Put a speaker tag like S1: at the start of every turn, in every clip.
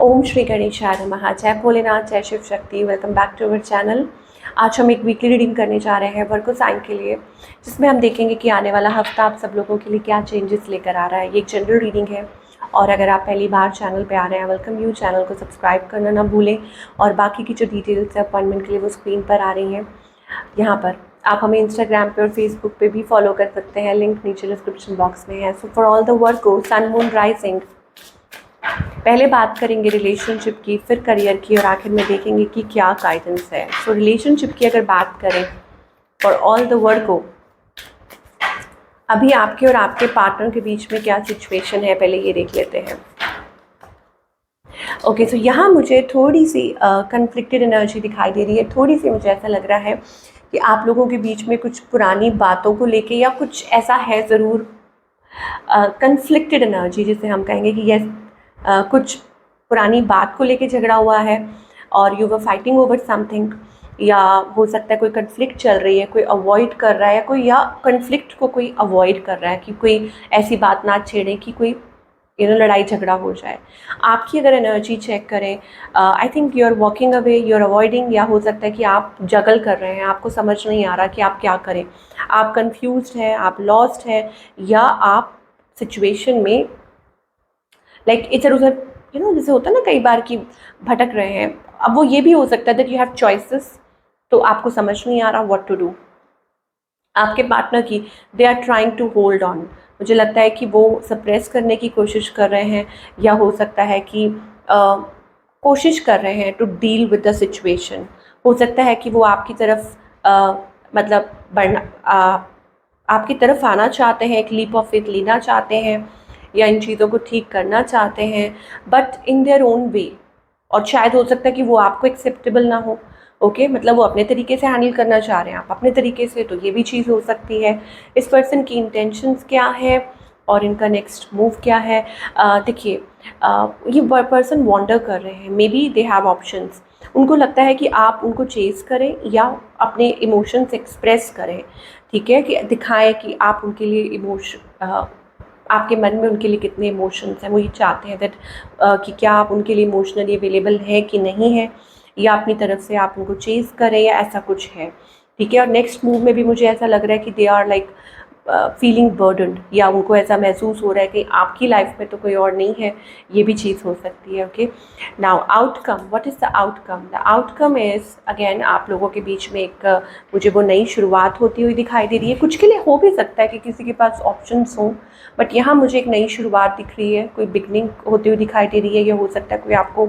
S1: ओम श्री गणेशाय नमः। जय भोलेनाथ, जय Shiv Shakti. Welcome back to our channel. आज हम एक वीकली रीडिंग करने जा रहे हैं वर्गो साइन के लिए, जिसमें हम देखेंगे कि आने वाला हफ्ता आप सब लोगों के लिए क्या चेंजेस लेकर आ रहा है। ये एक जनरल रीडिंग है और अगर आप पहली बार चैनल पे आ रहे हैं, वेलकम यू। चैनल को सब्सक्राइब करना ना भूलें और बाकी की जो डिटेल्स है अपॉइंटमेंट के लिए वो स्क्रीन पर आ रही हैं यहाँ पर। आप हमें इंस्टाग्राम पे और फेसबुक पे भी फॉलो कर सकते हैं, लिंक नीचे डिस्क्रिप्शन बॉक्स में है। So for all the Virgo sun moon rising, पहले बात करेंगे रिलेशनशिप की, फिर करियर की और आखिर में देखेंगे कि क्या गाइडेंस है। सो रिलेशनशिप की अगर बात करें फॉर ऑल द वर्गो, अभी आपके और आपके पार्टनर के बीच में क्या सिचुएशन है, पहले ये देख लेते हैं। ओके, सो यहाँ मुझे थोड़ी सी कन्फ्लिक्टेड एनर्जी दिखाई दे रही है। थोड़ी सी मुझे ऐसा लग रहा है कि आप लोगों के बीच में कुछ पुरानी बातों को लेके या कुछ ऐसा है ज़रूर, कन्फ्लिक्टेड एनर्जी जिसे हम कहेंगे कि यस, कुछ पुरानी बात को लेके झगड़ा हुआ है और you were fighting over something, या हो सकता है कोई कन्फ्लिक्ट चल रही है, कोई अवॉइड कर रहा है, कोई या कन्फ्लिक्ट को कोई अवॉइड कर रहा है कि कोई ऐसी बात ना छेड़े कि कोई लड़ाई झगड़ा हो जाए। आपकी अगर एनर्जी चेक करें, I think you are walking away, you are avoiding, या हो सकता है कि आप जगल कर रहे हैं, आपको समझ नहीं आ रहा कि आप क्या करें। आप कंफ्यूज्ड हैं, आप लॉस्ट हैं, या आप सिचुएशन में लाइक इधर उधर जैसे होता है ना कई बार कि भटक रहे हैं। अब वो ये भी हो सकता है दैट यू हैव चॉइसेस, तो आपको समझ नहीं आ रहा व्हाट टू डू। आपके पार्टनर की they are trying to hold on, मुझे लगता है कि वो सप्रेस करने की कोशिश कर रहे हैं, या हो सकता है कि कोशिश कर रहे हैं to deal with the situation. हो सकता है कि वो आपकी तरफ मतलब आपकी तरफ आना चाहते हैं, एक लीप ऑफ फेथ लेना चाहते हैं या इन चीज़ों को ठीक करना चाहते हैं, but in their own way. और शायद हो सकता है कि वो आपको एक्सेप्टेबल ना हो। ओके, मतलब वो अपने तरीके से हैंडल करना चाह रहे हैं, आप अपने तरीके से, तो ये भी चीज़ हो सकती है। इस पर्सन की इंटेंशंस क्या है और इनका नेक्स्ट मूव क्या है। देखिए, ये पर्सन वॉन्डर कर रहे हैं, may be they have options. उनको लगता है कि आप उनको चेज़ करें या अपने इमोशंस एक्सप्रेस करें, ठीक है, कि दिखाएं कि आप उनके लिए आपके मन में उनके लिए कितने इमोशंस हैं। वो ये चाहते हैं दैट कि क्या आप उनके लिए इमोशनली अवेलेबल है कि नहीं है, या अपनी तरफ से आप उनको चेज़ करें, या ऐसा कुछ है, ठीक है। और नेक्स्ट मूव में भी मुझे ऐसा लग रहा है कि दे आर लाइक फीलिंग बर्डन्ड, या उनको ऐसा महसूस हो रहा है कि आपकी लाइफ में तो कोई और नहीं है। ये भी चीज़ हो सकती है। Okay, now outcome, what is the outcome? The outcome is again आप लोगों के बीच में एक मुझे वो नई शुरुआत होती हुई दिखाई दे रही है। कुछ के लिए हो भी सकता है कि किसी के पास ऑप्शंस हों, बट यहाँ मुझे एक नई शुरुआत दिख रही है, कोई बिगनिंग होती हुई दिखाई दे रही है। या हो सकता है कोई आपको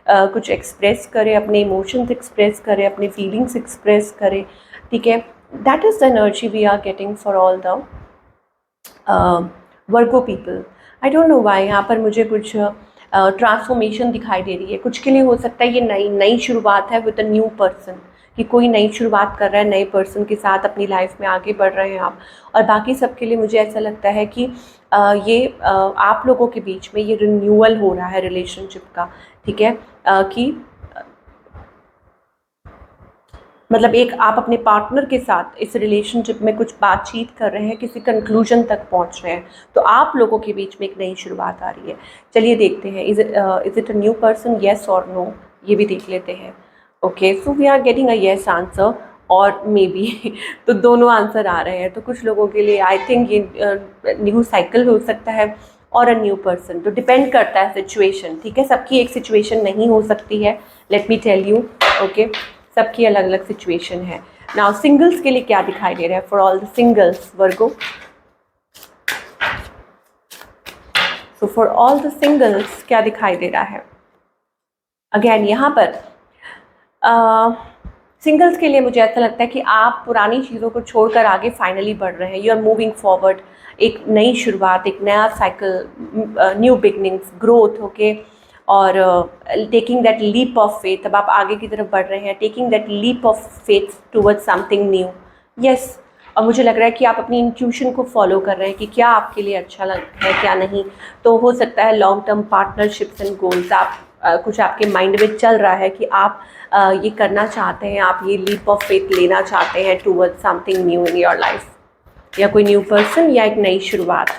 S1: कुछ एक्सप्रेस करे, अपने इमोशंस एक्सप्रेस करे, अपने फीलिंग्स एक्सप्रेस करे, ठीक है। That is the energy we are getting for all the Virgo people. I don't know why यहाँ पर मुझे कुछ ट्रांसफॉर्मेशन दिखाई दे रही है। कुछ के लिए हो सकता है ये नई शुरुआत है विद अ न्यू पर्सन, कि कोई नई शुरुआत कर रहा है, नए पर्सन के साथ अपनी लाइफ में आगे बढ़ रहे हैं आप। और बाकी सबके लिए मुझे ऐसा लगता है कि आप लोगों के बीच में ये रिन्यूअल हो रहा है रिलेशनशिप का, ठीक है, कि मतलब एक आप अपने पार्टनर के साथ इस रिलेशनशिप में कुछ बातचीत कर रहे हैं, किसी कंक्लूजन तक पहुंच रहे हैं, तो आप लोगों के बीच में एक नई शुरुआत आ रही है। चलिए देखते हैं, is it a new person, yes और नो, ये भी देख लेते हैं। Okay, so we are getting a yes answer और मे बी तो दोनों आंसर आ रहे हैं। तो कुछ लोगों के लिए आई थिंक ये न्यू साइकिल हो सकता है और अ न्यू पर्सन, तो डिपेंड करता है सिचुएशन, ठीक है। सबकी एक सिचुएशन नहीं हो सकती है, let me tell you. Okay, सबकी अलग अलग सिचुएशन है। नाउ सिंगल्स के लिए क्या दिखाई दे रहा है for all the singles Virgo? So for all the singles क्या दिखाई दे रहा है? अगेन यहाँ पर सिंगल्स के लिए मुझे ऐसा लगता है कि आप पुरानी चीज़ों को छोड़कर आगे फाइनली बढ़ रहे हैं। यू आर मूविंग फॉरवर्ड, एक नई शुरुआत, एक नया cycle, new beginnings, growth, okay. और taking that leap of faith, अब आप आगे की तरफ बढ़ रहे हैं, taking that leap of faith towards something new, yes. और मुझे लग रहा है कि आप अपनी इंट्यूशन को फॉलो कर रहे हैं कि क्या आपके लिए अच्छा लगता है, क्या नहीं। तो हो सकता है long term partnerships and goals, आप कुछ आपके माइंड में चल रहा है कि आप ये करना चाहते हैं, आप ये लीप ऑफ फेथ लेना चाहते हैं towards something new in your life, या कोई न्यू पर्सन या एक नई शुरुआत।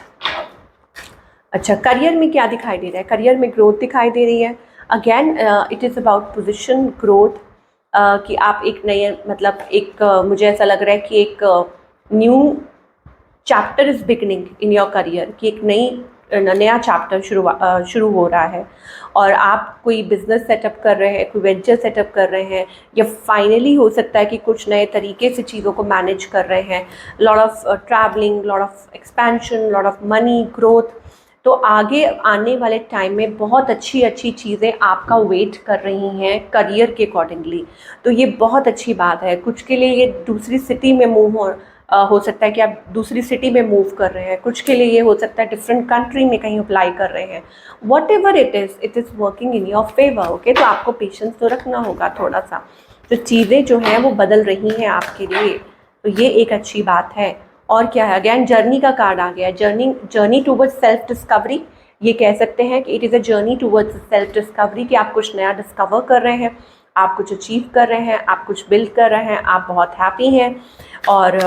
S1: अच्छा, करियर में क्या दिखाई दे रहा है? करियर में ग्रोथ दिखाई दे रही है। Again it is about position growth, कि आप एक नए मतलब एक मुझे ऐसा लग रहा है कि एक new chapter is beginning in your career, कि एक नया चैप्टर शुरू हो रहा है, और आप कोई बिजनेस सेटअप कर रहे हैं, कोई वेंचर सेटअप कर रहे हैं, या फाइनली हो सकता है कि कुछ नए तरीके से चीज़ों को मैनेज कर रहे हैं, lot of travelling, lot of expansion, lot of money growth. तो आगे आने वाले टाइम में बहुत अच्छी अच्छी चीज़ें आपका वेट कर रही हैं करियर के अकॉर्डिंगली। तो ये बहुत अच्छी बात है। कुछ के लिए ये दूसरी सिटी में मूव हो सकता है कि आप दूसरी सिटी में मूव कर रहे हैं, कुछ के लिए ये हो सकता है डिफरेंट कंट्री में कहीं अप्लाई कर रहे हैं। What ever it is working in your favour. Okay, तो आपको पेशेंस तो रखना होगा थोड़ा सा। तो चीज़ें जो हैं वो बदल रही हैं आपके लिए, तो ये एक अच्छी बात है। और क्या है, अगेन जर्नी का कार्ड आ गया है, जर्नी टूवर्ड्स सेल्फ डिस्कवरी। ये कह सकते हैं कि it is a journey towards self discovery, कि आप कुछ नया डिस्कवर कर रहे हैं, आप कुछ अचीव कर रहे हैं, आप कुछ बिल्ड कर रहे हैं, आप बहुत हैप्पी हैं। और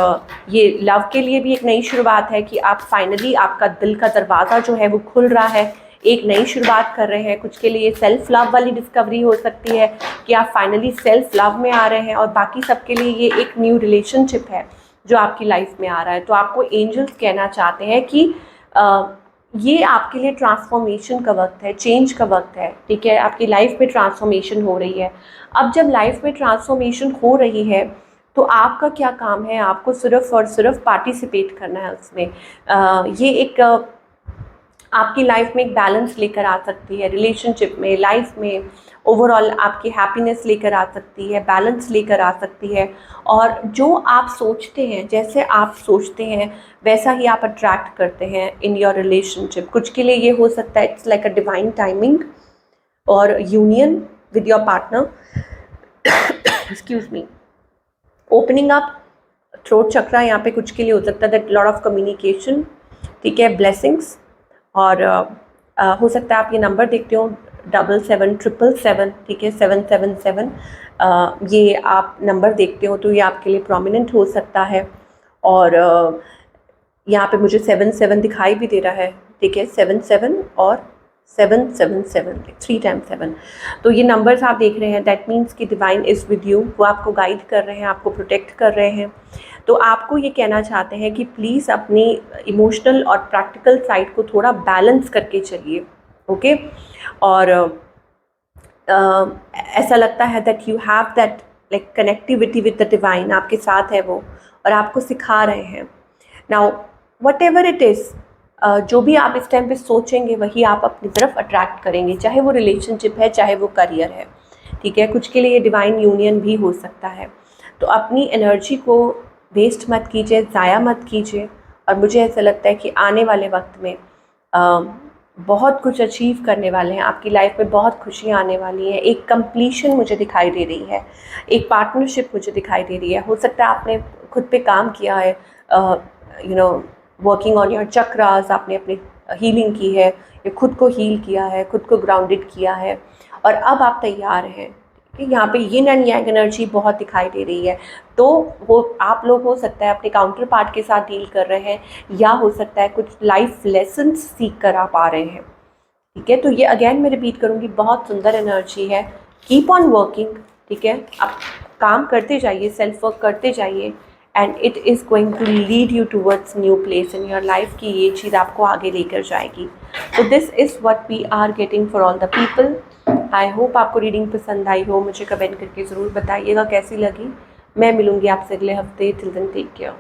S1: ये लव के लिए भी एक नई शुरुआत है, कि आप फाइनली आपका दिल का दरवाज़ा जो है वो खुल रहा है, एक नई शुरुआत कर रहे हैं। कुछ के लिए सेल्फ लव वाली डिस्कवरी हो सकती है, कि आप फाइनली सेल्फ लव में आ रहे हैं, और बाकी सबके लिए ये एक न्यू रिलेशनशिप है जो आपकी लाइफ में आ रहा है। तो आपको एंजल्स कहना चाहते हैं कि ये आपके लिए ट्रांसफॉर्मेशन का वक्त है, चेंज का वक्त है, ठीक है। आपकी लाइफ में ट्रांसफॉर्मेशन हो रही है। अब जब लाइफ में ट्रांसफॉर्मेशन हो रही है तो आपका क्या काम है, आपको सिर्फ और सिर्फ पार्टिसिपेट करना है उसमें। ये एक आपकी लाइफ में एक बैलेंस लेकर आ सकती है, रिलेशनशिप में, लाइफ में ओवरऑल आपकी हैप्पीनेस लेकर आ सकती है, बैलेंस लेकर आ सकती है। और जो आप सोचते हैं, जैसे आप सोचते हैं वैसा ही आप अट्रैक्ट करते हैं इन योर रिलेशनशिप। कुछ के लिए ये हो सकता है it's like a divine timing और union with your partner, excuse me, opening up throat chakra यहाँ पे कुछ के लिए हो सकता है, दैट लॉट ऑफ कम्युनिकेशन, ठीक है, ब्लेसिंग्स। और हो सकता है आप ये नंबर देखते हो 7777, ठीक है, 777, ये आप नंबर देखते हो तो ये आपके लिए प्रोमिनेंट हो सकता है। और यहाँ पे मुझे 77 दिखाई भी दे रहा है, ठीक है, 77 और 777, 3 टाइम्स 7। तो ये नंबर्स आप देख रहे हैं, दैट मीन्स कि डिवाइन इज़ विद यू, वो आपको गाइड कर रहे हैं, आपको प्रोटेक्ट कर रहे हैं। तो आपको ये कहना चाहते हैं कि प्लीज़ अपनी इमोशनल और प्रैक्टिकल साइड को थोड़ा बैलेंस करके चलिए, ओके। और ऐसा लगता है that you have that like connectivity with the divine, आपके साथ है वो और आपको सिखा रहे हैं। Now what ever it is, जो भी आप इस टाइम पे सोचेंगे वही आप अपनी तरफ अट्रैक्ट करेंगे, चाहे वो रिलेशनशिप है, चाहे वो करियर है, ठीक है। कुछ के लिए डिवाइन यूनियन भी हो सकता है। तो अपनी एनर्जी को वेस्ट मत कीजिए, ज़ाया मत कीजिए। और मुझे ऐसा लगता है कि आने वाले वक्त में बहुत कुछ अचीव करने वाले हैं, आपकी लाइफ में बहुत खुशियाँ आने वाली हैं। एक कंप्लीशन मुझे दिखाई दे रही है, एक पार्टनरशिप मुझे दिखाई दे रही है। हो सकता है आपने खुद पे काम किया है, वर्किंग ऑन योर चक्रास, आपने अपनी हीलिंग की है, या खुद को हील किया है, खुद को ग्राउंडेड किया है, और अब आप तैयार हैं कि यहाँ पे यिन एंड yang एनर्जी बहुत दिखाई दे रही है। तो वो आप लोग हो सकता है अपने काउंटर पार्ट के साथ डील कर रहे हैं, या हो सकता है कुछ लाइफ लेसन्स सीख कर आप आ रहे हैं, ठीक है। तो ये अगेन मैं रिपीट करूँगी, बहुत सुंदर एनर्जी है। कीप ऑन वर्किंग, ठीक है, आप काम करते जाइए, सेल्फ वर्क करते जाइए, and it is going to lead you towards new place in your life, की ये चीज़ आपको आगे लेकर जाएगी। तो this is what we are getting for all the people. I hope आपको रीडिंग पसंद आई हो। मुझे कमेंट करके ज़रूर बताइएगा कैसी लगी। मैं मिलूँगी आपसे अगले हफ्ते। Till then take care.